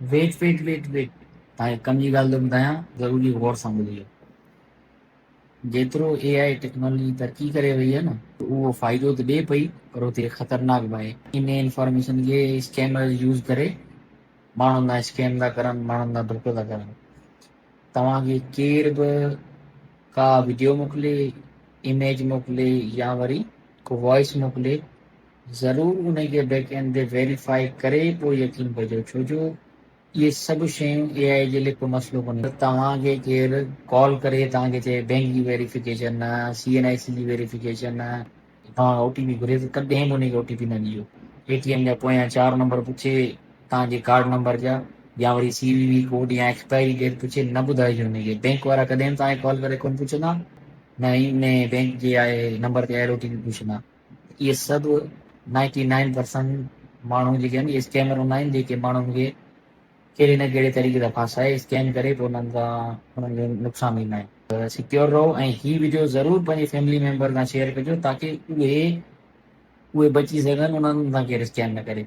Weight तव्हांखे कम जी ॻाल्हि थो ॿुधायां, ज़रूरी गौर सां ॿुधिजो। जेतिरो AI टेक्नोलॉजी तरक़ी करे वई आहे न, त उहो फ़ाइदो त ॾिए पई, पर ओतिरी ख़तरनाक बि आहे। इन इंफॉर्मेशन खे स्कैमर्स यूज़ करे माण्हुनि लाइ स्कैम था करनि, माण्हुनि लाइ धोखो था करनि। तव्हांखे केर बि का वीडियो मोकिले, इमेज मोकिले या वरी को वॉइस मोकिले, ज़रूरु उनखे बैक एंड ते वेरीफाई करे पोइ यकीन कजो, छो जो इहे सभु शयूं AI जे लिए को मसइलो कोन्हे। तव्हांखे केरु कॉल करे तव्हांखे चए बैंक जी वेरिफिकेशन आहे, CNIC जी वेरिफिकेशन आहे, तव्हां OTP घुरे त कॾहिं बि हुनखे OTP न ॾिजो। ATM जा पोयां 4 नंबर पुछे तव्हांजे कार्ड नंबर जा, या वरी CVV कोड या एक्सपायरी डेट पुछे, न ॿुधाइजो हुनखे। बैंक वारा कॾहिं बि तव्हांखे कॉल करे कोन पुछंदा, न इन बैंक जे आहे नंबर ते आयल OTP पुछंदा। इहे सभु 99% माण्हू जेके आहिनि इहे स्कैमर हूंदा आहिनि, जेके माण्हुनि खे कहिड़े न कहिड़े तरीक़े सां फासाए स्कैम करे पोइ उन्हनि खे नुक़सानु ॾींदा आहिनि। त सिक्योर रहो ऐं हीअ वीडियो ज़रूरु पंहिंजे फैमिली मेंबर सां शेयर कजो, ताकी उहे बची सघनि, उन्हनि सां केरु स्कैम न करे।